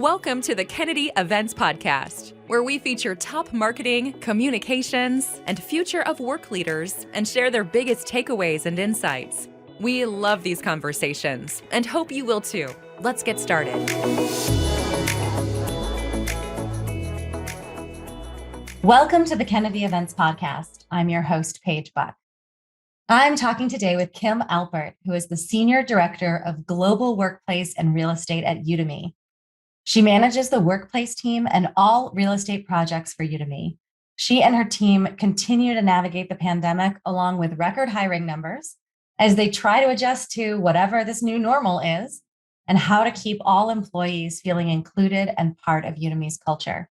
Welcome to the Kennedy Events Podcast, where we feature top marketing, communications, and future of work leaders and share their biggest takeaways and insights. We love these conversations and hope you will too. Let's get started. Welcome to the Kennedy Events Podcast. I'm your host, Paige Buck. I'm talking today with Kim Alpert, who is the Senior Director of Global Workplace and Real Estate at Udemy. She manages the workplace team and all real estate projects for Udemy. She and her team continue to navigate the pandemic along with record hiring numbers as they try to adjust to whatever this new normal is and how to keep all employees feeling included and part of Udemy's culture.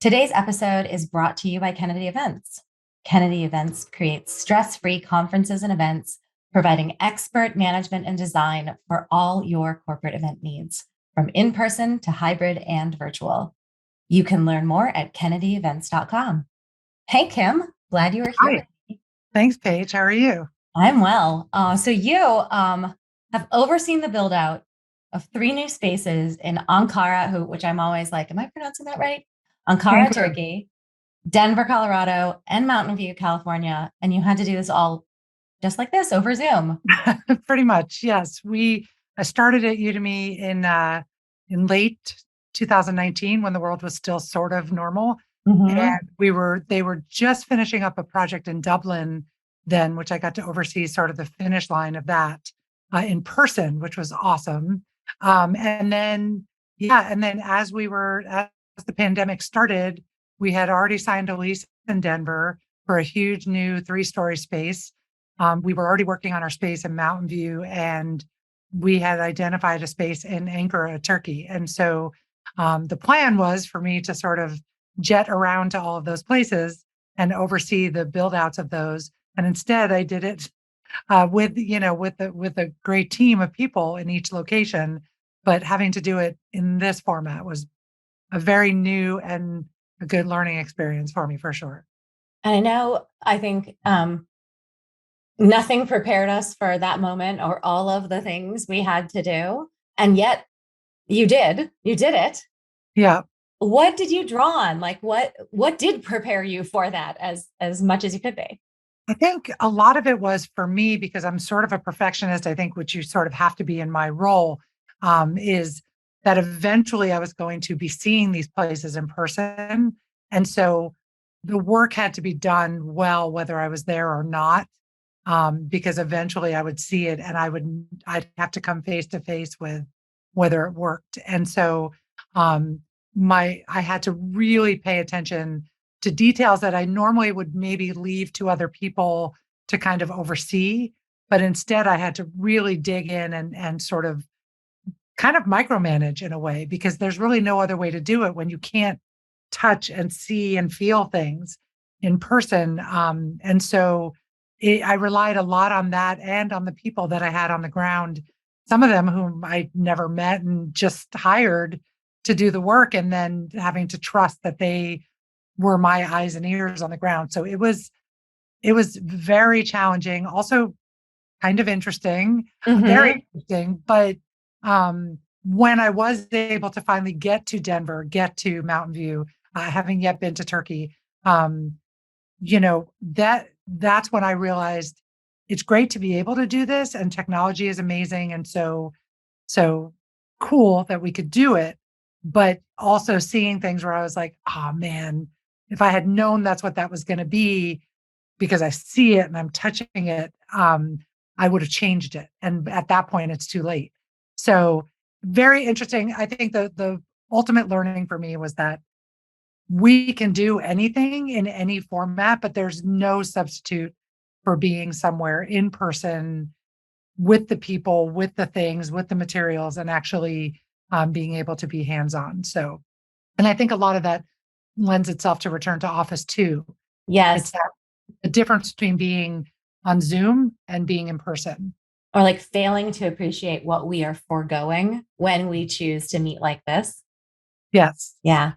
Today's episode is brought to you by Kennedy Events. Kennedy Events creates stress-free conferences and events, providing expert management and design for all your corporate event needs, from in-person to hybrid and virtual. You can learn more at kennedyevents.com. Hey, Kim, glad you were here. Hi. Thanks, Paige. How are you? I'm well. So you have overseen the build out of 3 new spaces in Ankara, which I'm always like, am I pronouncing that right? Ankara, Turkey, Denver, Colorado, and Mountain View, California. And you had to do this all just like this over Zoom. Pretty much, yes. I started at Udemy in late 2019 when the world was still sort of normal. Mm-hmm. And they were just finishing up a project in Dublin then, which I got to oversee sort of the finish line of that in person, which was awesome. And then as the pandemic started, we had already signed a lease in Denver for a huge new 3-story space. We were already working on our space in Mountain View, and we had identified a space in Ankara, Turkey. And so the plan was for me to sort of jet around to all of those places and oversee the build outs of those. And instead I did it with a great team of people in each location, but having to do it in this format was a very new and a good learning experience for me, for sure. And I think nothing prepared us for that moment or all of the things we had to do. And yet you did it. Yeah. What did you draw on? Like what did prepare you for that as much as you could be? I think a lot of it was for me, because I'm sort of a perfectionist, I think, which you sort of have to be in my role, is that eventually I was going to be seeing these places in person. And so the work had to be done well, whether I was there or not. Because eventually I would see it and I'd have to come face to face with whether it worked. And so I had to really pay attention to details that I normally would maybe leave to other people to kind of oversee. But instead I had to really dig in and sort of kind of micromanage in a way, because there's really no other way to do it when you can't touch and see and feel things in person. And so I relied a lot on that and on the people that I had on the ground, some of them whom I never met and just hired to do the work, and then having to trust that they were my eyes and ears on the ground. So it was very challenging, also kind of interesting, very interesting. But when I was able to finally get to Denver, get to Mountain View, having yet been to Turkey, that's when I realized it's great to be able to do this, and technology is amazing. And so cool that we could do it, but also seeing things where I was like, oh man, if I had known that's what that was going to be, because I see it and I'm touching it, I would have changed it. And at that point it's too late. So very interesting. I think the ultimate learning for me was that we can do anything in any format, but there's no substitute for being somewhere in person with the people, with the things, with the materials, and actually being able to be hands-on. So, and I think a lot of that lends itself to return to office too. Yes. It's the difference between being on Zoom and being in person. Or like failing to appreciate what we are foregoing when we choose to meet like this. Yes. Yeah.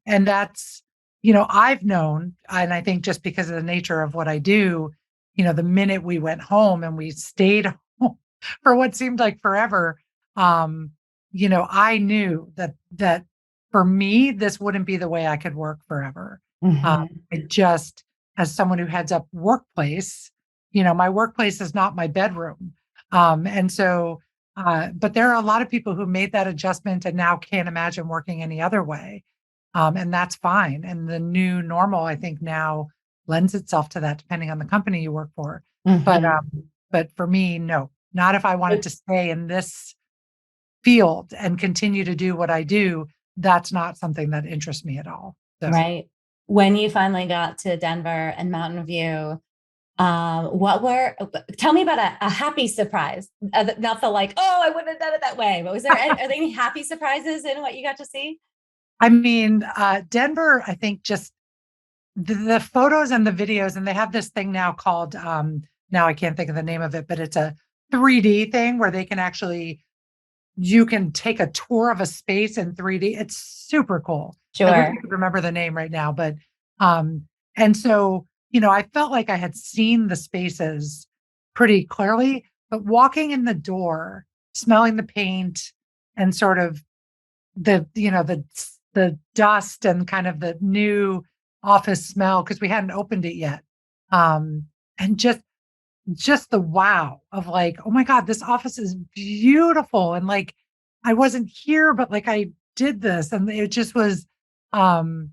And that's, I've known, and I think just because of the nature of what I do, the minute we went home and we stayed home for what seemed like forever, I knew that for me, this wouldn't be the way I could work forever. Mhm. It just, as someone who heads up workplace, my workplace is not my bedroom. And so, but there are a lot of people who made that adjustment and now can't imagine working any other way. And that's fine. And the new normal, I think now lends itself to that, depending on the company you work for. But, Mhm. but for me, no, not if I wanted to stay in this field and continue to do what I do. That's not something that interests me at all. So Right. When you finally got to Denver and Mountain View, tell me about a happy surprise. Not the like, oh, I wouldn't have done it that way, but are there any happy surprises in what you got to see? I mean, Denver, I think just the photos and the videos, and they have this thing now called, now I can't think of the name of it, but it's a 3D thing where they can actually, you can take a tour of a space in 3D. It's super cool. I wish Sure. I could remember the name right now, but, and so, I felt like I had seen the spaces pretty clearly, but walking in the door, smelling the paint and sort of the dust and kind of the new office smell because we hadn't opened it yet. And just the wow of like, oh my God, this office is beautiful. And like I wasn't here, but like I did this. And it just was um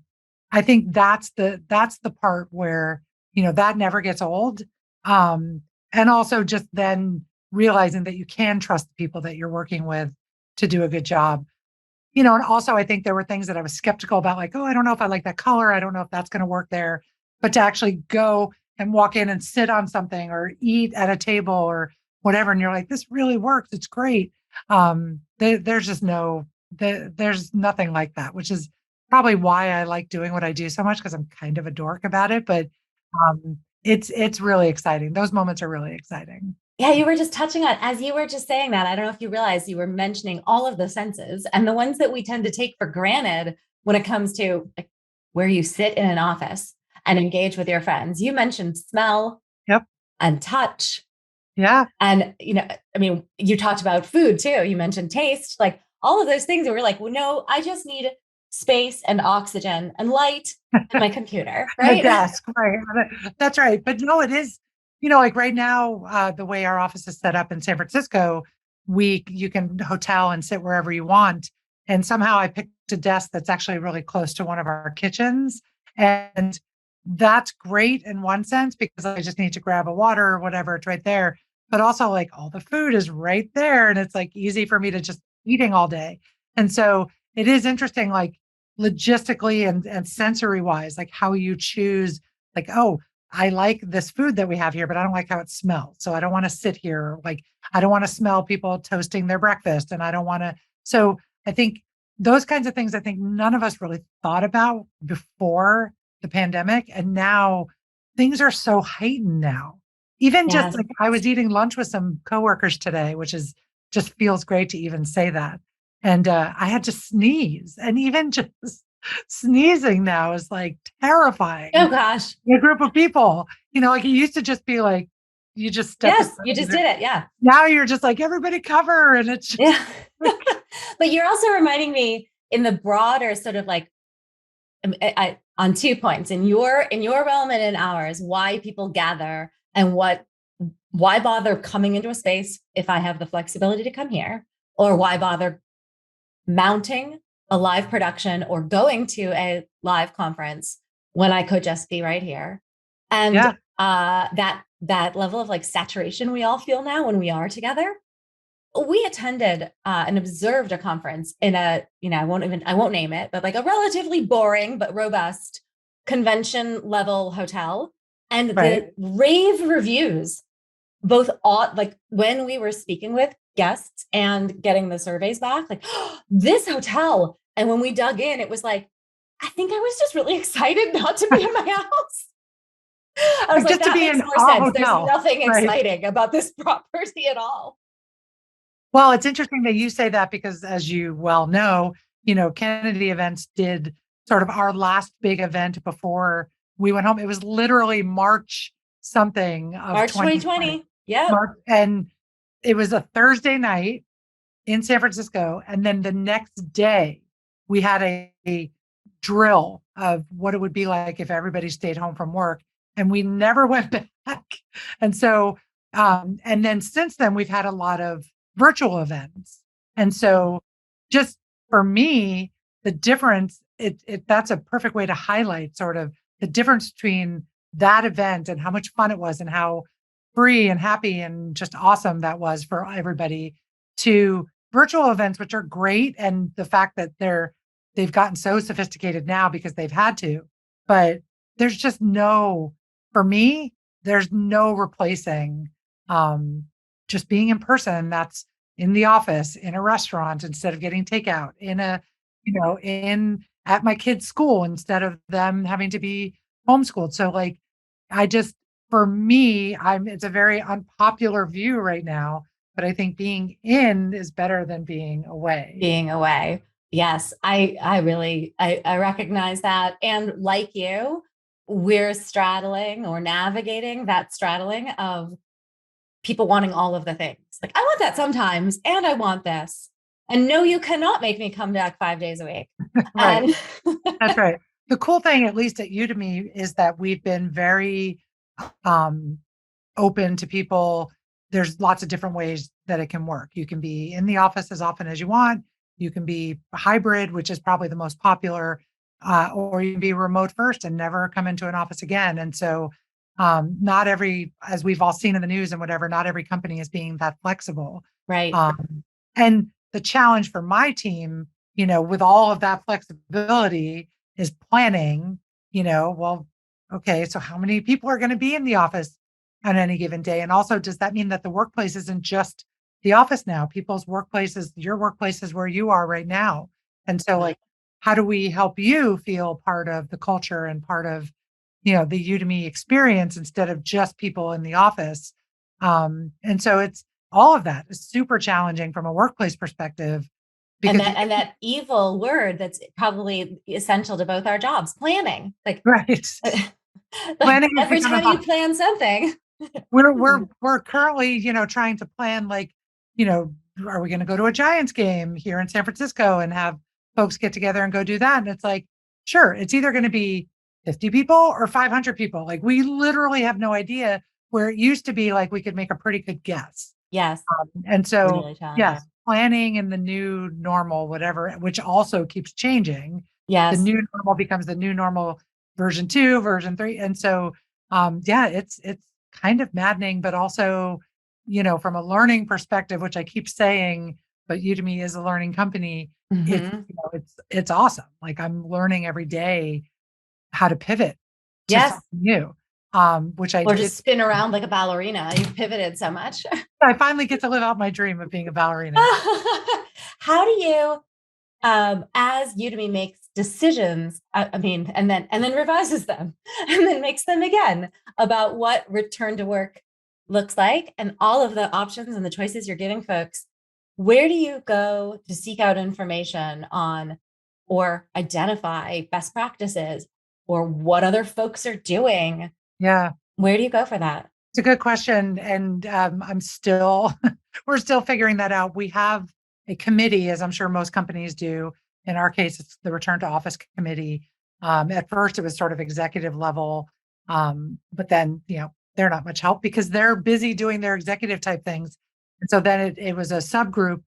I think that's the part where, that never gets old. Um and also just then realizing that you can trust the people that you're working with to do a good job. And also I think there were things that I was skeptical about, like, oh, I don't know if I like that color. I don't know if that's going to work there. But to actually go and walk in and sit on something or eat at a table or whatever, and you're like, this really works. It's great. There's just there's nothing like that, which is probably why I like doing what I do so much because I'm kind of a dork about it. But it's really exciting. Those moments are really exciting. Yeah, you were just touching on, as you were just saying that, I don't know if you realized you were mentioning all of the senses and the ones that we tend to take for granted when it comes to like, where you sit in an office and engage with your friends. You mentioned smell Yep. and touch. Yeah. And, I mean, you talked about food too. You mentioned taste, like all of those things. And we're like, well, no, I just need space and oxygen and light and my computer, And a right? desk, right. That's right. But no, it is, like right now, the way our office is set up in San Francisco, you can hotel and sit wherever you want. And somehow I picked a desk that's actually really close to one of our kitchens. And that's great in one sense because I just need to grab a water or whatever, it's right there. But also like all the food is right there. And it's like easy for me to just eating all day. And so it is interesting, like logistically and sensory wise, like how you choose, like, oh, I like this food that we have here, but I don't like how it smells. So I don't want to sit here. Like, I don't want to smell people toasting their breakfast. And I don't want to. So I think those kinds of things, I think none of us really thought about before the pandemic. And now things are so heightened now. Even just Yes. like I was eating lunch with some coworkers today, which is just feels great to even say that. And I had to sneeze. And even just sneezing now is like Oh terrifying. gosh. A group of people, like it used to just be like, you just step Yes, aside. you just did it. Yeah. Now you're just like, everybody cover. And it's just Yeah. like, But you're also reminding me in the broader sort of like on 2 points in your realm and in ours, why people gather and why bother coming into a space if I have the flexibility to come here, or why bother mounting a live production or going to a live conference when I could just be right here. And yeah, that level of like saturation we all feel now when we are together. We attended and observed a conference in I won't name it, but like a relatively boring but robust convention level hotel. And right. the rave reviews, both like when we were speaking with guests and getting the surveys back, like this hotel. And when we dug in, it was like, I think I was just really excited not to be in my house. I was Like like, just to that be makes in more a sense. There's hotel, nothing right? exciting about this property at all. Well, it's interesting that you say that because as you well know, Kennedy Events did sort of our last big event before we went home. It was literally March something of March 2020. 2020. Yep. March, and it was a Thursday night. in San Francisco. And then the next day, we had a drill of what it would be like if everybody stayed home from work. And we never went back. And so, and then since then, we've had a lot of virtual events. And so, just for me, the difference, that's a perfect way to highlight sort of the difference between that event and how much fun it was and how free and happy and just awesome that was for everybody, to virtual events, which are great. And the fact that they've gotten so sophisticated now because they've had to, but there's just for me, there's no replacing just being in person. That's in the office, in a restaurant, instead of getting takeout, at my kids' school, instead of them having to be homeschooled. So like, for me, it's a very unpopular view right now, but I think being in is better than being away. Being away. Yes, I really recognize that. And like you, we're straddling or navigating that straddling of people wanting all of the things. Like, I want that sometimes, and I want this. And no, you cannot make me come back 5 days a week. Right. That's right. The cool thing, at least at Udemy, is that we've been very open to people. There's lots of different ways that it can work. You can be in the office as often as you want. You can be hybrid, which is probably the most popular, or you can be remote first and never come into an office again. And so, not as we've all seen in the news and whatever, not every company is being that flexible. Right. And the challenge for my team, with all of that flexibility, is planning, well, okay, so how many people are going to be in the office on any given day? And also, does that mean that the workplace isn't just the office now? People's workplaces, your workplace is where you are right now. And so, like, how do we help you feel part of the culture and part of, the Udemy experience instead of just people in the office? And so it's all of that is super challenging from a workplace perspective. And that evil word that's probably essential to both our jobs, planning. Like, right. Planning every time you plan something. We're currently, trying to plan, like, are we going to go to a Giants game here in San Francisco and have folks get together and go do that? And it's like, sure, it's either going to be 50 people or 500 people. Like, we literally have no idea, where it used to be like we could make a pretty good guess. Yes. And so, really yes, planning in the new normal, whatever, which also keeps changing. Yes. The new normal becomes the new normal version 2, version 3. And so, it's kind of maddening, but also, from a learning perspective, which I keep saying, but Udemy is a learning company. It's awesome. Like, I'm learning every day how to pivot to something new. Which I just spin around like a ballerina. You've pivoted so much. I finally get to live out my dream of being a ballerina. How do you, as Udemy makes decisions, and then revises them and then makes them again about what return to work looks like and all of the options and the choices you're giving folks, where do you go to seek out information on or identify best practices or what other folks are doing? Yeah. Where do you go for that? It's a good question. And we're still figuring that out. We have a committee, as I'm sure most companies do. In our case, it's the Return to Office Committee. At first, it was sort of executive level, but then, they're not much help because they're busy doing their executive type things. And so then it was a subgroup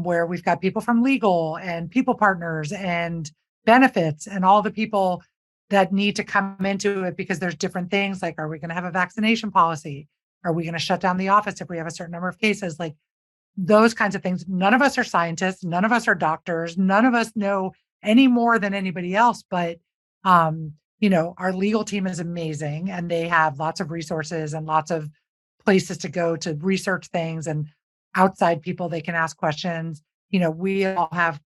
where we've got people from legal and people partners and benefits and all the people that need to come into it, because there's different things like, are we going to have a vaccination policy? Are we going to shut down the office if we have a certain number of cases? Like, those kinds of things. None of us are scientists. None of us are doctors. None of us know any more than anybody else. But, our legal team is amazing, and they have lots of resources and lots of places to go to research things, and outside people they can ask questions. We all have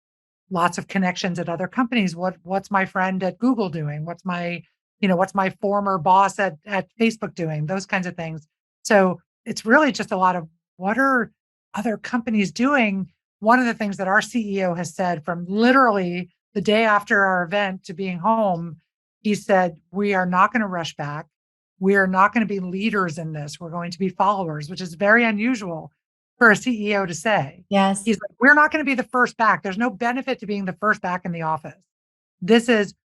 lots of connections at other companies. What's my friend at Google doing? What's my former boss at Facebook doing? Those kinds of things. So it's really just a lot of, what are other companies doing? One of the things that our CEO has said from literally the day after our event to being home, he said, we are not going to rush back. We are not going to be leaders in this. We're going to be followers, which is very unusual. for a CEO to say. Yes. He's like, we're not going to be the first back. There's no benefit to being the first back in the office.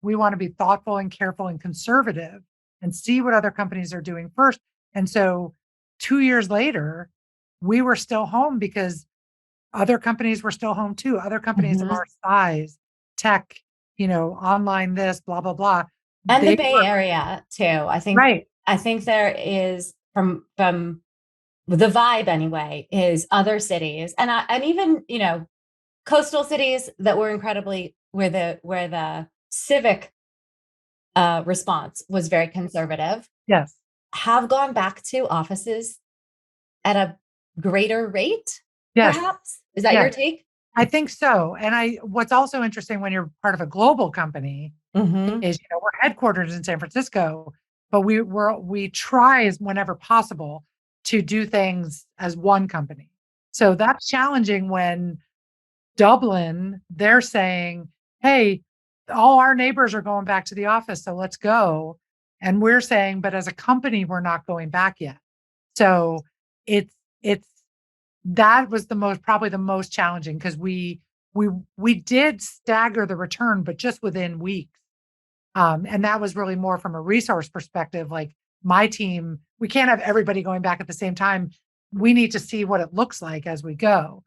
We want to be thoughtful and careful and conservative and see what other companies are doing first. And so 2 years later, we were still home because other companies were still home too. Other companies of Mhm. our size, tech, online this, blah, blah, blah. And the They Bay were Area too. right. I think there is from the vibe anyway is other cities and even, coastal cities that were incredibly where the civic response was very conservative Yes. have gone back to offices at a greater rate, Yes. perhaps. Is that Yes. your take? I think so. And what's also interesting when you're part of a global company Mm-hmm. is, we're headquartered in San Francisco, but we try as whenever possible to do things as one company. So that's challenging when Dublin, they're saying, hey, all our neighbors are going back to the office, so let's go. And we're saying, but as a company, we're not going back yet. So it's that was probably the most challenging because we did stagger the return, but just within weeks. And that was really more from a resource perspective. Like my team, we can't have everybody going back at the same time. We need to see what it looks like as we go.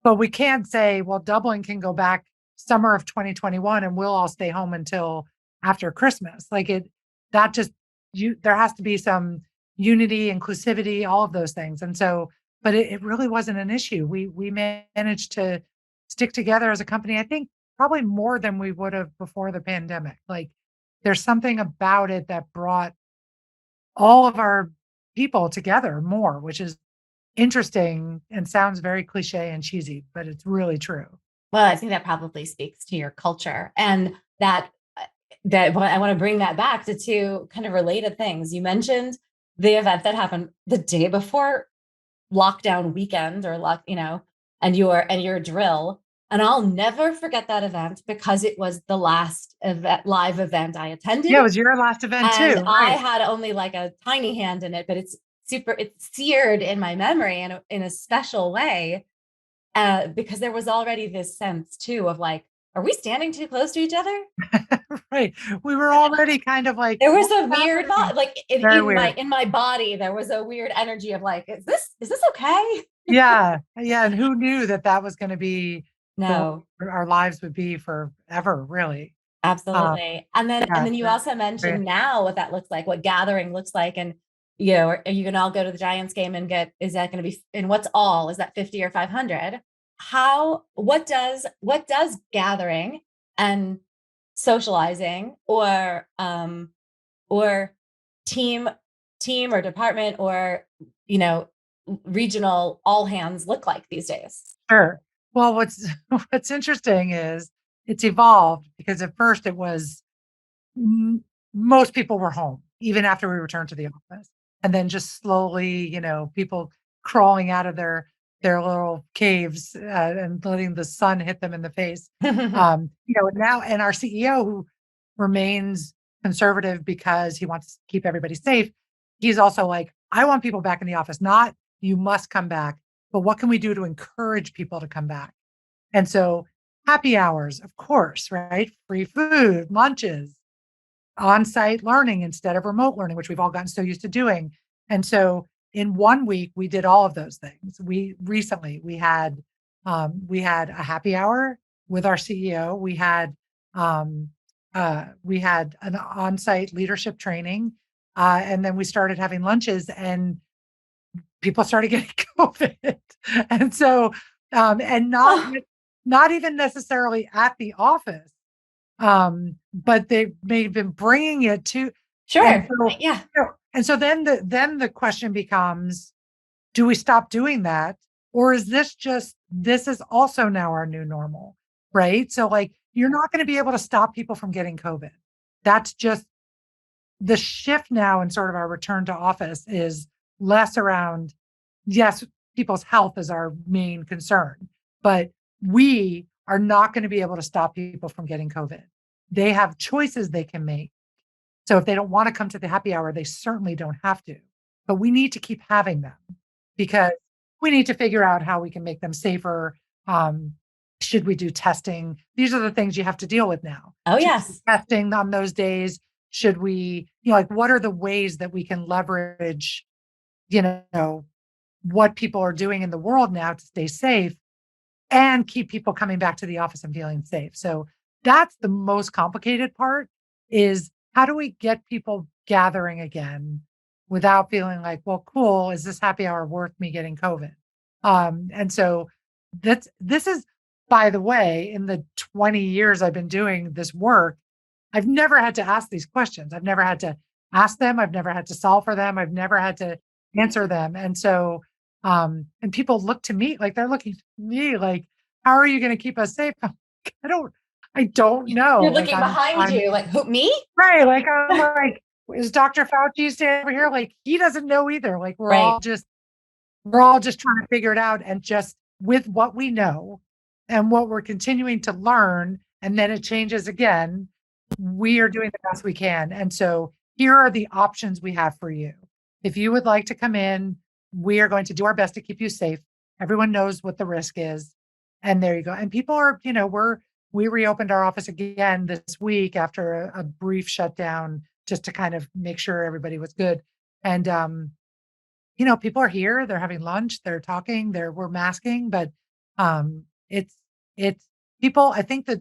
But we can't say, well, Dublin can go back summer of 2021 and we'll all stay home until after Christmas. That just, there has to be some unity, inclusivity, all of those things. And so, but it really wasn't an issue. We managed to stick together as a company, I think probably more than we would have before the pandemic. Like there's something about it that brought all of our people together more, which is interesting and sounds very cliche and cheesy, but it's really true. Well, I think that probably speaks to your culture and that I want to bring that back to two kind of related things. You mentioned the event that happened the day before lockdown weekend or and your drill. And I'll never forget that event because it was the last live event I attended. Yeah, it was your last event And too, I right? had only like a tiny hand in it, but it's seared in my memory in a special way. Because there was already this sense too of like, are we standing too close to each other? Right. We were already kind of like, There was what's a weird happening? like Very weird. in my body, there was a weird energy of like, is this okay? Yeah. Yeah. And who knew that that was going to be the way No, our lives would be forever, really. Um, absolutely. yeah. And then you So, also yeah. mentioned now what that looks like, what gathering looks like. And are you can all go to the Giants game and is that going to be, and is that 50 or 500? What does gathering and socializing or team team or department or, you know, regional all hands look like these days? Sure. Well, what's interesting is it's evolved because at first it was most people were home even after we returned to the office, and then just slowly, people crawling out of their little caves and letting the sun hit them in the face. Now, and our CEO who remains conservative because he wants to keep everybody safe. He's also like, I want people back in the office, not you must come back, but what can we do to encourage people to come back? And so happy hours, of course, right? Free food, lunches, on-site learning instead of remote learning, which we've all gotten so used to doing. And so in 1 week, we did all of those things. We had a happy hour with our CEO. We had an on-site leadership training, and then we started having lunches, and people started getting COVID. And so, and Oh, not even necessarily at the office, but they may have been bringing it to, and sure. so, Yeah. and so then the question becomes, do we stop doing that? Or is this is also now our new normal, right? So like, you're not going to be able to stop people from getting COVID. That's just the shift now in sort of our return to office is less around, yes, people's health is our main concern, but we are not going to be able to stop people from getting COVID. They have choices they can make. So if they don't want to come to the happy hour, they certainly don't have to. But we need to keep having them because we need to figure out how we can make them safer. Should we do testing? These are the things you have to deal with now. Oh, Should we yes. do testing on those days? Should we, like, what are the ways that we can leverage, you know, what people are doing in the world now to stay safe and keep people coming back to the office and feeling safe? So that's the most complicated part, is how do we get people gathering again without feeling like, well, cool, is this happy hour worth me getting COVID? And so this is, by the way, in the 20 years I've been doing this work, I've never had to ask these questions. I've never had to ask them. I've never had to solve for them. I've never had to answer them. And so, and people look to me like they're looking to me like, how are you going to keep us safe? I'm like, I don't know. You're Like looking behind you, like, who, me? right. Like, I'm like, is Dr. Fauci standing over here? Like, he doesn't know either. Like, Right. we're all just trying to figure it out, and just with what we know and what we're continuing to learn, and then it changes again, we are doing the best we can. And so here are the options we have for you. If you would like to come in, we are going to do our best to keep you safe. Everyone knows what the risk is. And there you go. And people are, we reopened our office again this week after a brief shutdown, just to kind of make sure everybody was good. And people are here, they're having lunch, they're talking, we're masking, but it's it's people, I think that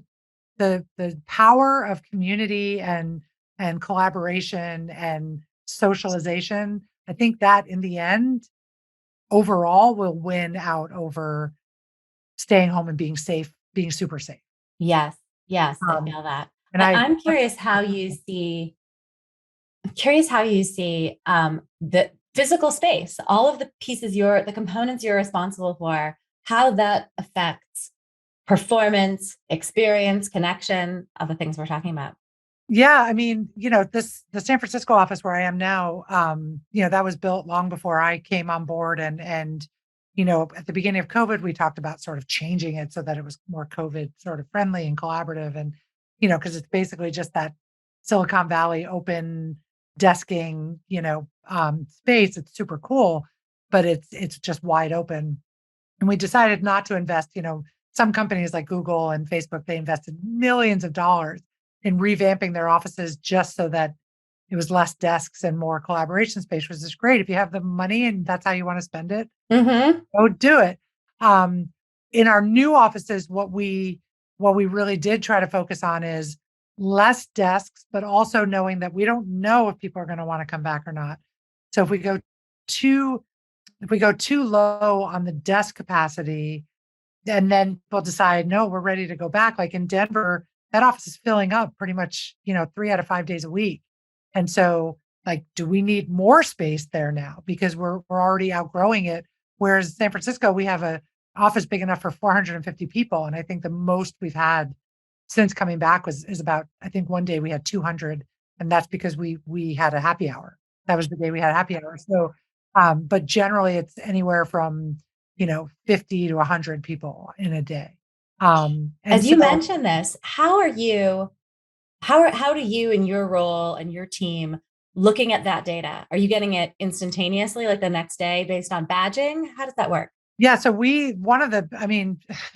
the power of community and collaboration and socialization, I think that in the end, overall will win out over staying home and being safe, being super safe. Yes. Yes. I Um, feel that. and I I'm curious how you see, the physical space, all of the pieces the components you're responsible for, how that affects performance, experience, connection, all the things we're talking about. Yeah, I mean, the San Francisco office where I am now, that was built long before I came on board, and at the beginning of COVID, we talked about sort of changing it so that it was more COVID sort of friendly and collaborative, and because it's basically just that Silicon Valley open desking, space. It's super cool, but it's just wide open. And we decided not to invest, some companies like Google and Facebook, they invested millions of dollars in revamping their offices just so that it was less desks and more collaboration space, which is great. If you have the money and that's how you want to spend it, go do it. Um, in our new offices, what we really did try to focus on is less desks, but also knowing that we don't know if people are going to want to come back or not. So too if we go too low on the desk capacity, and then people decide, no, we're ready to go back. Like in Denver, that office is filling up pretty much, 3 out of 5 days a week. And so, like, do we need more space there now? Because we're already outgrowing it. Whereas San Francisco, we have a office big enough for 450 people. And I think the most we've had since coming back is about, I think one day we had 200. And that's because we had a happy hour. That was the day we had a happy hour. So, but generally it's anywhere from, 50 to 100 people in a day. And As you mentioned this, how do you in your role and your team looking at that data? Are you getting it instantaneously, like the next day based on badging? How does that work? Yeah. So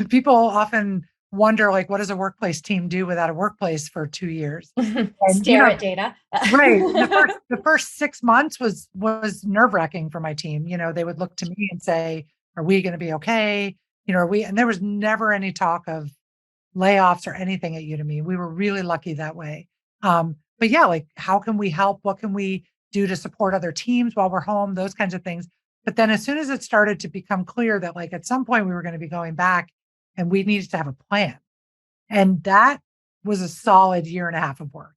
people often wonder, like, what does a workplace team do without a workplace for 2 years? And, Stare at data. right. The first 6 months was nerve-wracking for my team. They would look to me and say, are we going to be okay? And there was never any talk of layoffs or anything at Udemy. We were really lucky that way. But yeah, like, how can we help? What can we do to support other teams while we're home? Those kinds of things. But then as soon as it started to become clear that, like, at some point we were going to be going back and we needed to have a plan. And that was a solid year and a half of work.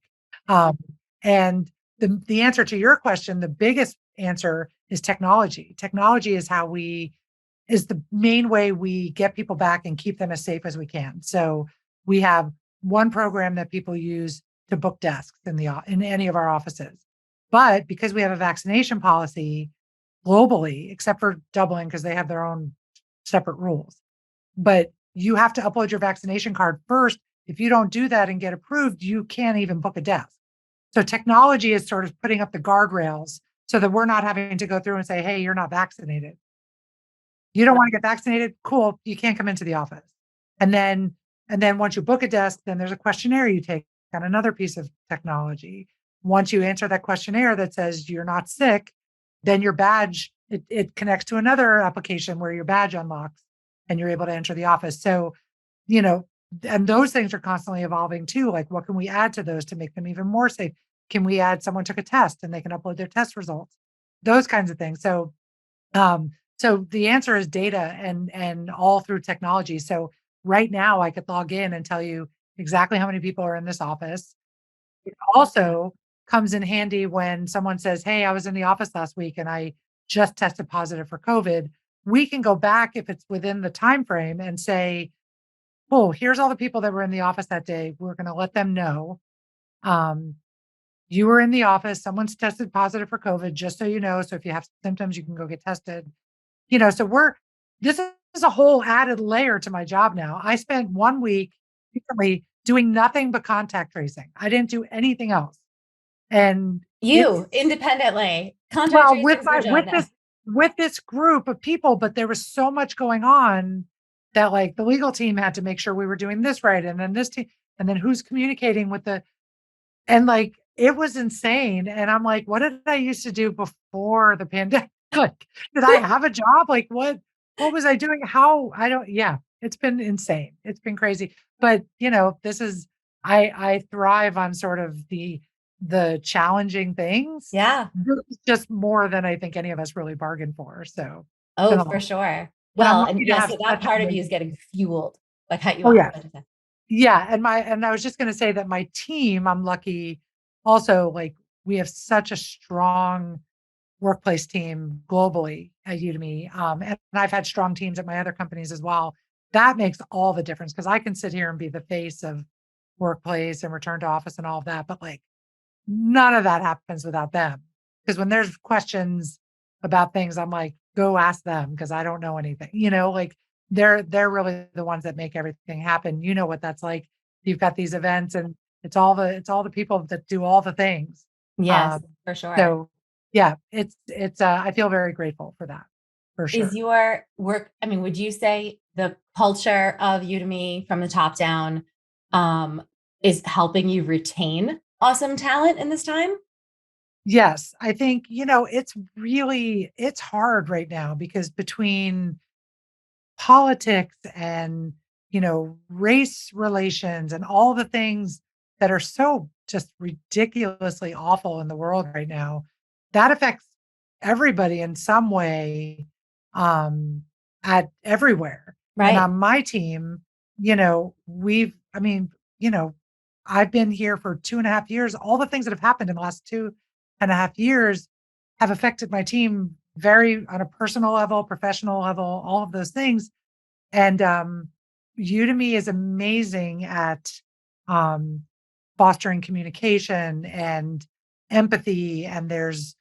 And the answer to your question, the biggest answer is technology. Technology is the main way we get people back and keep them as safe as we can. So we have one program that people use to book desks in any of our offices. But because we have a vaccination policy globally, except for Dublin, because they have their own separate rules, but you have to upload your vaccination card first. If you don't do that and get approved, you can't even book a desk. So technology is sort of putting up the guardrails so that we're not having to go through and say, hey, you're not vaccinated. You don't want to get vaccinated? Cool. You can't come into the office. And then, and then once you book a desk, then there's a questionnaire you take on another piece of technology. Once you answer that questionnaire that says you're not sick, then your badge, it connects to another application where your badge unlocks and you're able to enter the office. So, you know, and those things are constantly evolving too. Like, what can we add to those to make them even more safe? Can we add someone took a test and they can upload their test results? Those kinds of things. So the answer is data and all through technology. So right now I could log in and tell you exactly how many people are in this office. It also comes in handy when someone says, "Hey, I was in the office last week and I just tested positive for COVID." We can go back if it's within the time frame and say, "Oh, here's all the people that were in the office that day. We're going to let them know. Um, you were in the office. Someone's tested positive for COVID, just so you know. So if you have symptoms, you can go get tested." So this is a whole added layer to my job now. I spent 1 week recently doing nothing but contact tracing. I didn't do anything else. And it's You independently contact well tracing is your job now. with this group of people, but there was so much going on that like the legal team had to make sure we were doing this right. And then this team, and then who's communicating with and like it was insane. And I'm like, what did I used to do before the pandemic? Like, did I have a job? Like what was I doing? How I don't yeah, it's been insane. It's been crazy. But this is I thrive on sort of the challenging things. Yeah. This is just more than I think any of us really bargained for. So it's been Oh, a for lot. sure. But I'm Well, and lucky to yeah, have so that such part of a you is getting fueled by cut you oh off. yeah. Yeah, and I was just gonna say that my team, I'm lucky also, like, we have such a strong workplace team globally at Udemy, and I've had strong teams at my other companies as well. That makes all the difference because I can sit here and be the face of workplace and return to office and all of that, but, like, none of that happens without them. Because when there's questions about things, I'm like, "Go ask them because I don't know anything." Like, they're really the ones that make everything happen. You know what that's like. You've got these events and it's all the people that do all the things. Yes, Um, for sure. so yeah, I feel very grateful for that, for Is sure. your work, I mean, would you say the culture of Udemy from the top down um, is helping you retain awesome talent in this time? Yes, I think, it's hard right now because between politics and race relations and all the things that are so just ridiculously awful in the world right now that affects everybody in some way um at everywhere. And Right. on my team, we've I mean you know I've been here for 2.5 years. All the things that have happened in the last 2.5 years have affected my team very on a personal level, professional level, all of those things. And Udemy is amazing at um, fostering communication and empathy. And there's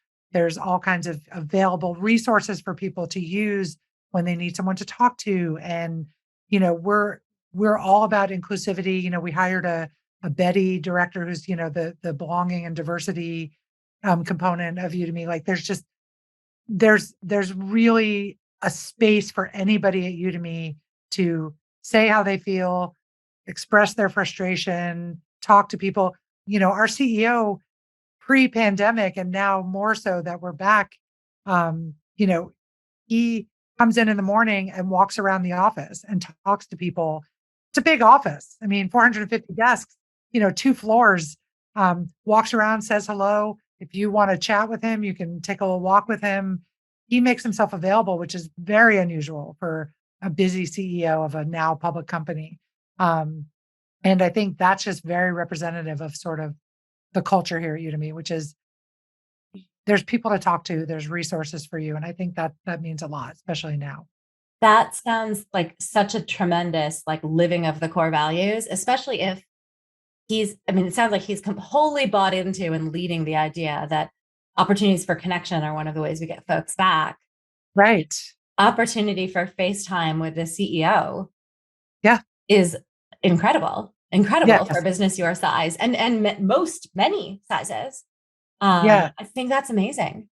all kinds of available resources for people to use when they need someone to talk to. And we're all about inclusivity. We hired a Betty director who's the belonging and diversity component of Udemy. Like there's really a space for anybody at Udemy to say how they feel, express their frustration, talk to people. Our CEO pre-pandemic and now more so that we're back, he comes in the morning and walks around the office and talks to people. It's a big office. I mean, 450 desks, 2 floors, walks around, says hello. If you want to chat with him, you can take a little walk with him. He makes himself available, which is very unusual for a busy CEO of a now public company. Um, and I think that's just very representative of sort of the culture here at Udemy, which is there's people to talk to, there's resources for you. And I think that means a lot, especially now. That sounds like such a tremendous, like living of the core values, especially if I mean, it sounds like he's wholly bought into and leading the idea that opportunities for connection are one of the ways we get folks back. Right. Opportunity for FaceTime with the CEO Yeah. is incredible for a Yes. business your size and many sizes. Yeah. I think that's amazing.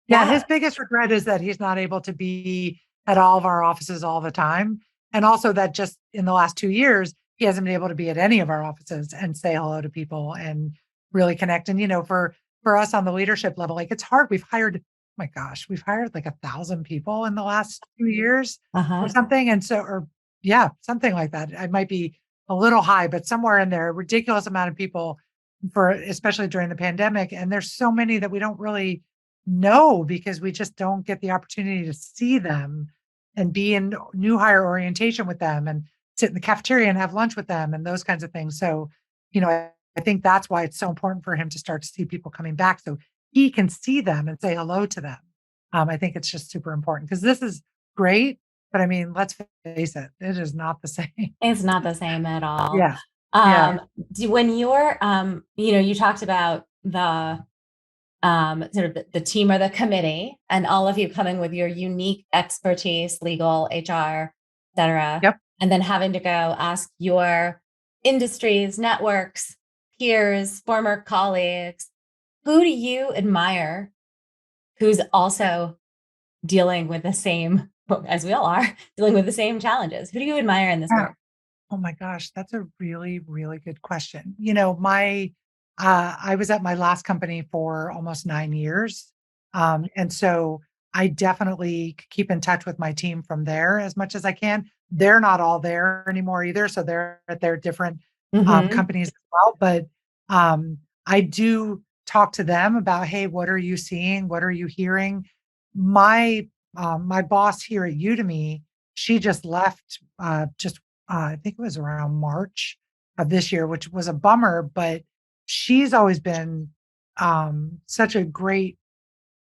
Yeah. His That biggest regret is that he's not able to be at all of our offices all the time. And also that just in the last 2 years, he hasn't been able to be at any of our offices and say hello to people and really connect. And, for us on the leadership level, like it's hard. My gosh, we've hired like 1,000 people in the last 2 years or Uh-huh. something. And so, or yeah, something like that. I might be a little high, but somewhere in there, a ridiculous amount of people especially during the pandemic. And there's so many that we don't really know because we just don't get the opportunity to see them and be in new hire orientation with them and sit in the cafeteria and have lunch with them and those kinds of things. So, I think that's why it's so important for him to start to see people coming back so he can see them and say hello to them. I think it's just super important because this is great. But I mean, let's face it, it is not the same. It's not the same at all. Yeah. Yeah. When you're, you talked about the sort of the team or the committee and all of you coming with your unique expertise, legal, HR, et cetera, Yep. and then having to go ask your industries, networks, peers, former colleagues, who do you admire who's also dealing with the same, as we all are, dealing with the same challenges? Who do you admire in this Yeah. work? Oh my gosh, that's a really, really good question. I was at my last company for almost 9 years. And so I definitely keep in touch with my team from there as much as I can. They're not all there anymore either. So they're at their different Hmm. companies as well. But I do talk to them about, hey, what are you seeing? What are you hearing? My boss here at Udemy, she just left I think it was around March of this year, which was a bummer, but she's always been such a great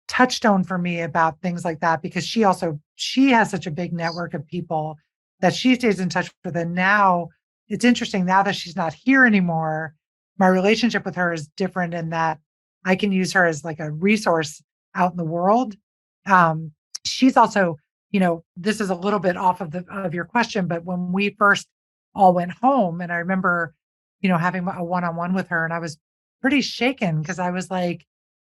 touchstone for me about things like that because she has such a big network of people that she stays in touch with. And now it's interesting now that she's not here anymore, my relationship with her is different in that I can use her as like a resource out in the world. Um, she's also, this is a little bit off of your question, but when we first all went home, and I remember, having a one-on-one with her, and I was pretty shaken because I was like,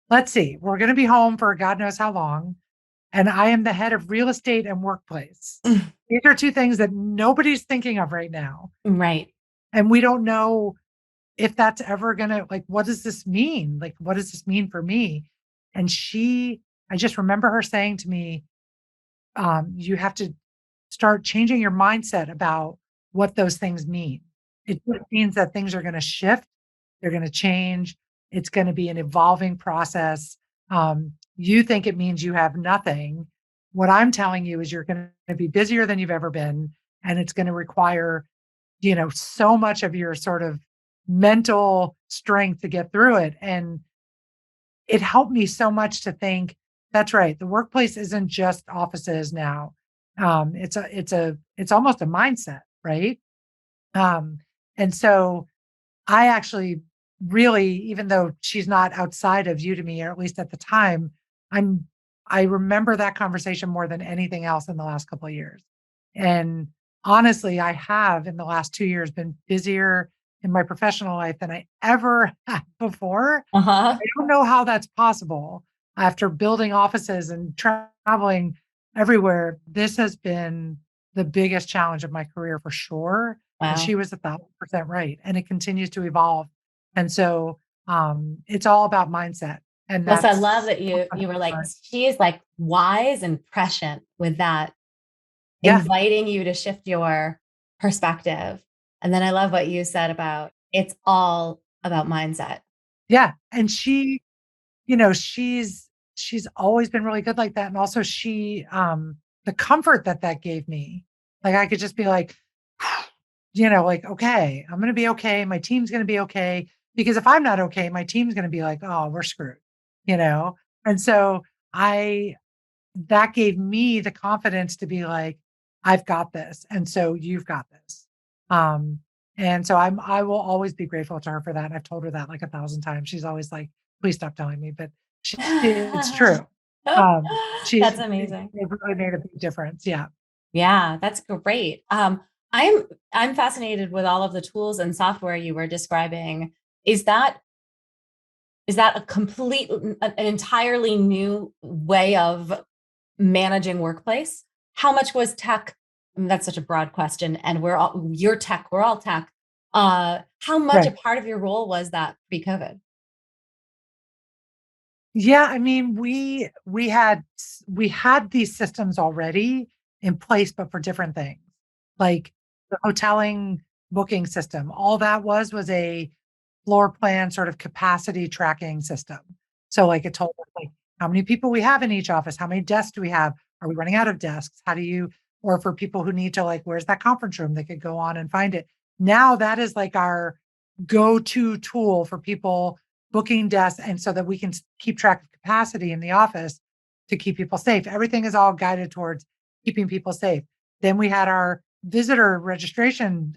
let's see, we're going to be home for God knows how long. And I am the head of real estate and workplace. These are two things that nobody's thinking of right now. Right. And we don't know if that's ever going to, like, what does this mean? Like, what does this mean for me? And I just remember her saying to me, you have to start changing your mindset about what those things mean. It just means that things are going to shift, they're going to change. It's going to be an evolving process. You think it means you have nothing. What I'm telling you is you're going to be busier than you've ever been, and it's going to require, so much of your sort of mental strength to get through it. And it helped me so much to think, that's right. The workplace isn't just offices now. It's almost a mindset, right? Um, and so I actually really, even though she's not outside of Udemy, or at least at the time, I'm I remember that conversation more than anything else in the last couple of years. And honestly, I have in the last 2 years been busier in my professional life than I ever had before. Uh-huh. I don't know how that's possible after building offices and traveling everywhere. This has been the biggest challenge of my career for sure. And Wow. she was 1,000% right. And it continues to evolve. And so it's all about mindset. And Plus, I that's love that you were like, she is like wise and prescient with that, yeah, inviting you to shift your perspective. And then I love what you said about it's all about mindset. yeah. And she's always been really good like that. And also the comfort that gave me, like I could just be like, like, okay, I'm going to be okay. My team's going to be okay. Because if I'm not okay, my team's going to be like, oh, we're screwed, you know? And so I, that gave me the confidence to be like, I've got this. And so you've got this. Um, and so I will always be grateful to her for that. And I've told her that like 1,000 times. She's always like, please stop telling me, but it's true. That's It amazing. really made a big difference. Yeah. Yeah, that's great. I'm I'm fascinated with all of the tools and software you were describing. Is that is that a an entirely new way of managing workplace? how much was tech? I mean, that's such a broad question, and you're tech, we're all tech. How much a Right. part of your role was that pre-COVID? Yeah, I mean, we had these systems already in place, but for different things. Like the hoteling booking system, all that was a floor plan sort of capacity tracking system. So like it told us like how many people we have in each office, how many desks do we have? Are we running out of desks? How do you, or for people who need to like, where's that conference room? They could go on and find it. Now that is like our go-to tool for people booking desks and so that we can keep track of capacity in the office to keep people safe. Everything is all guided towards keeping people safe. Then we had our visitor registration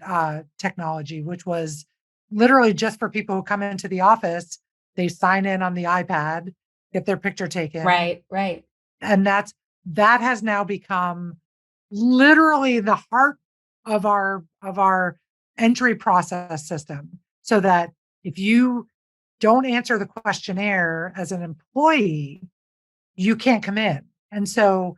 technology, which was literally just for people who come into the office. They sign in on the iPad, get their picture taken, Right, right. and that has now become literally the heart of our entry process system. So that if you don't answer the questionnaire as an employee, you can't come in. And so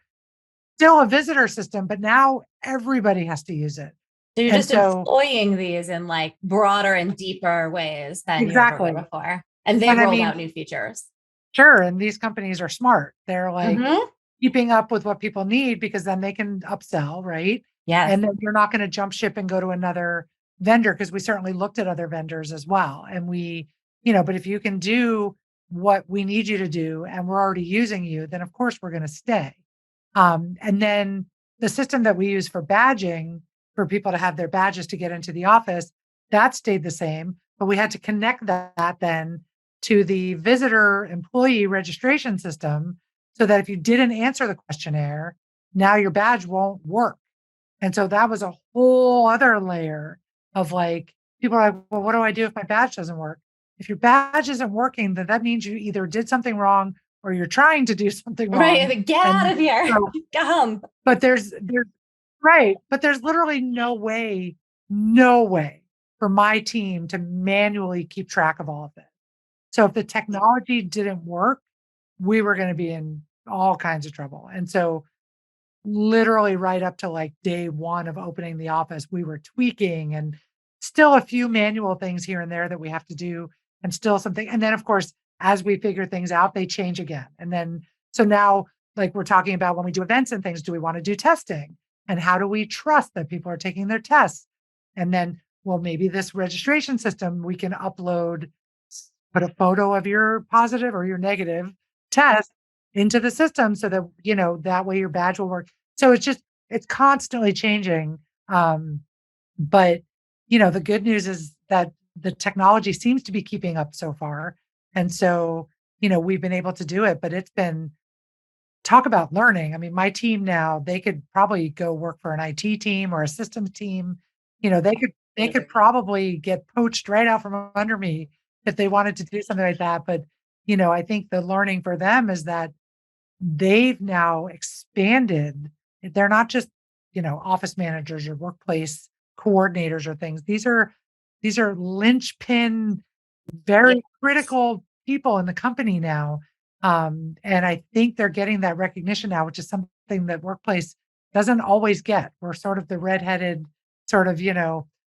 still a visitor system, but now everybody has to use it. So you're And just so employing these in like broader and deeper ways than you ever were exactly. before. And they've And I rolled mean, out new features. sure, and these companies are smart. They're like Hmm. keeping up with what people need because then they can upsell, right? Yes. And then you're not going to jump ship and go to another vendor because we certainly looked at other vendors as well. And but if you can do what we need you to do and we're already using you, then of course we're going to stay. And then the system that we use for badging for people to have their badges to get into the office, that stayed the same, but we had to connect that then to the visitor employee registration system so that if you didn't answer the questionnaire, now your badge won't work. And so that was a whole other layer of like, people are like, well, what do I do if my badge doesn't work? If your badge isn't working, then that means you either did something wrong or you're trying to do something wrong. Right. Get out And of here. so, Come. but there's right, but there's literally no way for my team to manually keep track of all of it. So if the technology didn't work, we were going to be in all kinds of trouble. And so literally right up to like day one of opening the office, we were tweaking and still a few manual things here and there that we have to do and still something. And then of course, as we figure things out, they change again. And then, so now like we're talking about when we do events and things, do we want to do testing? And how do we trust that people are taking their tests? And then, well, maybe this registration system, we can upload, put a photo of your positive or your negative test into the system so that, that way your badge will work. So it's constantly changing. Um, but, the good news is that the technology seems to be keeping up so far. And so, we've been able to do it, but it's been talk about learning. I mean, my team now, they could probably go work for an IT team or a systems team. They could probably get poached right out from under me if they wanted to do something like that. But, I think the learning for them is that they've now expanded. They're not just, office managers or workplace coordinators or things. These are linchpin, Yeah. very critical people in the company now. And I think they're getting that recognition now, which is something that workplace doesn't always get. We're sort of the redheaded sort of,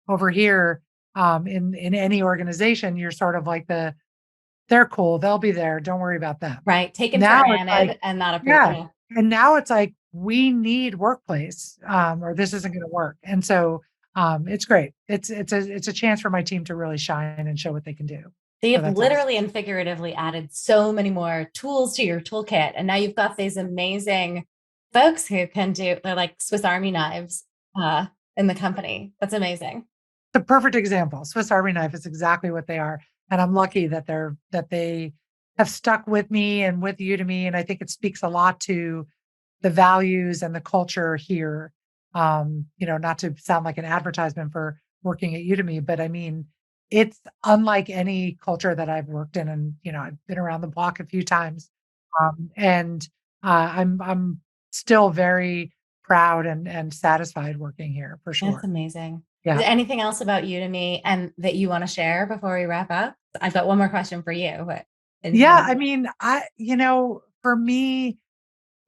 over here in any organization, you're sort of like they're cool, they'll be there, don't worry about them. Right. Taken for Now it's like, granted and not yeah. appreciated. And now it's like, we need workplace, or this isn't going to work. And so, it's great. It's a chance for my team to really shine and show what they can do. So So you've that's awesome. literally and figuratively added so many more tools to your toolkit. And now you've got these amazing folks who can they're like Swiss Army knives in the company. That's amazing. The perfect example. Swiss Army knife is exactly what they are. And I'm lucky that they have stuck with me and with Udemy. And I think it speaks a lot to the values and the culture here. Not to sound like an advertisement for working at Udemy, but I mean, it's unlike any culture that I've worked in. And, I've been around the block a few times. And I'm still very proud and satisfied working here for That's sure. amazing. Is Yeah. there anything else about Udemy and that you want to share before we wrap up? I've got one more question for you. But Yeah. I mean, for me,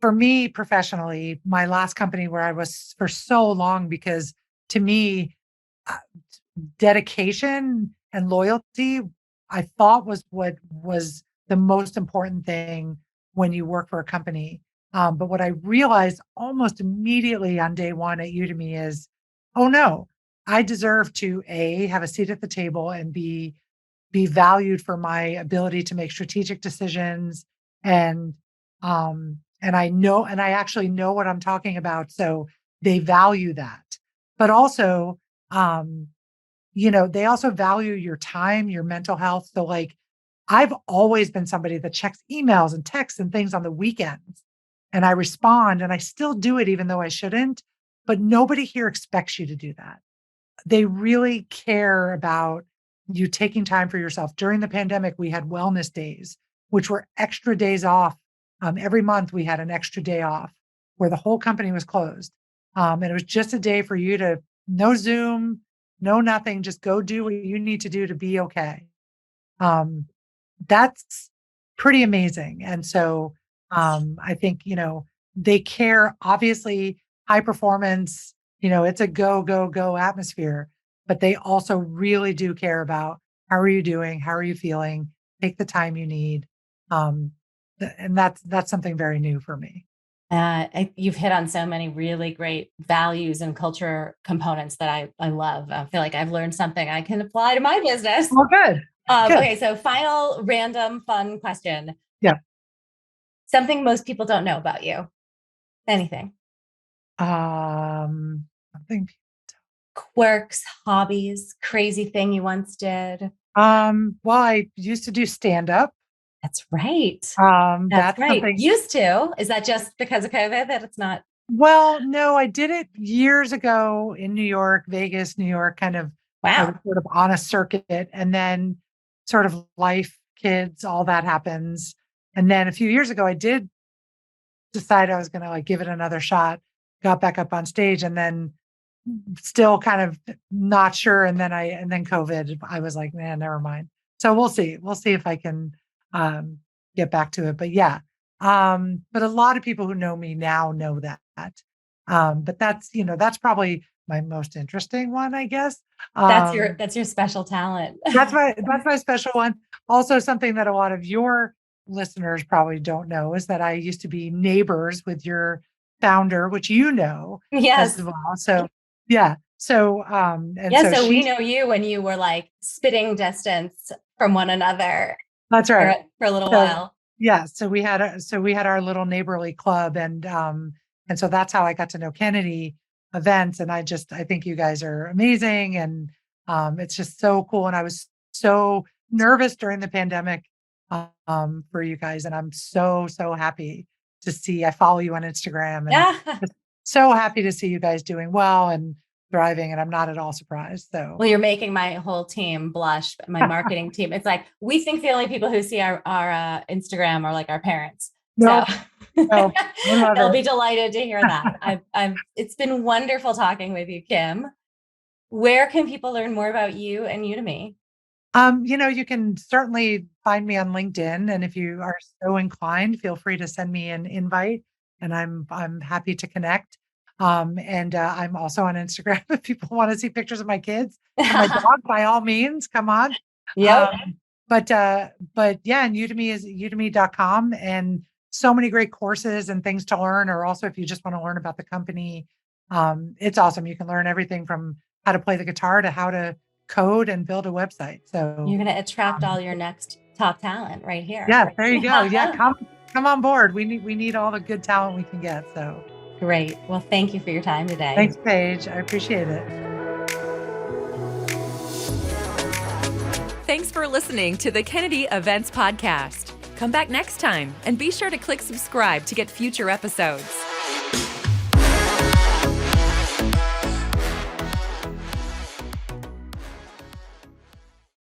for me professionally, my last company where I was for so long, because to me, uh, dedication and loyalty, I thought was what was the most important thing when you work for a company. But what I realized almost immediately on day one at Udemy is, oh no, I deserve to have a seat at the table and be valued for my ability to make strategic decisions, and I actually know what I'm talking about, so they value that. But also, um they also value your time, your mental health. So like, I've always been somebody that checks emails and texts and things on the weekends, and I respond, and I still do it even though I shouldn't, but nobody here expects you to do that. They really care about you taking time for yourself. During the pandemic, we had wellness days, which were extra days off. Every month we had an extra day off where the whole company was closed. And it was just a day for you to, no Zoom, no nothing, just go do what you need to do to be okay. That's pretty amazing. And so I think, they care, obviously, high performance, it's a go, go, go atmosphere, but they also really do care about how are you doing? How are you feeling? Take the time you need. And that's something very new for me. You've hit on so many really great values and culture components that I love. I feel like I've learned something I can apply to my business. Oh, good. Good. Okay, so final random fun question. Yeah. Something most people don't know about you. Anything. Something. Quirks, hobbies, crazy thing you once did. Well, I used to do stand up. That's right. That's right. something. Used to. Is that just because of COVID that it's not? Well, no, I did it years ago in New York, Vegas, New York, kind of. I was Wow. sort of on a circuit, and then sort of life, kids, all that happens. And then a few years ago, I did decide I was going to like give it another shot, got back up on stage, and then still kind of not sure. And then COVID, I was like, man, never mind. So we'll see. We'll see if I can get back to it. But yeah. But a lot of people who know me now know that. But that's probably my most interesting one, I guess. That's your special talent. That's my special one. Also, something that a lot of your listeners probably don't know is that I used to be neighbors with your founder, which Yes. as well. So yeah. So So we know you when you were like spitting distance from one another. That's right. For a little while. Yeah. So we had our little neighborly club, and so that's how I got to know Kennedy Events. And I think you guys are amazing, and it's just so cool. And I was so nervous during the pandemic for you guys, and I'm so happy to see. I follow you on Instagram, and just so happy to see you guys doing well and thriving, and I'm not at all surprised. So, well, you're making my whole team blush, my marketing team. It's like, we think the only people who see our Instagram are like our parents. no, They'll be delighted to hear that. It's been wonderful talking with you, Kim. Where can people learn more about you and Udemy? You can certainly find me on LinkedIn, and if you are so inclined, feel free to send me an invite, and I'm happy to connect. And I'm also on Instagram if people want to see pictures of my kids and my dog, by all means, come on. Yeah. But yeah, and Udemy is udemy.com, and so many great courses and things to learn. Or also, if you just want to learn about the company, it's awesome. You can learn everything from how to play the guitar to how to code and build a website. So you're going to attract all your next top talent right here. Yeah, there you go. Yeah, come on board. We need all the good talent we can get. So great. Well, thank you for your time today. Thanks, Paige. I appreciate it. Thanks for listening to the Kennedy Events Podcast. Come back next time and be sure to click subscribe to get future episodes.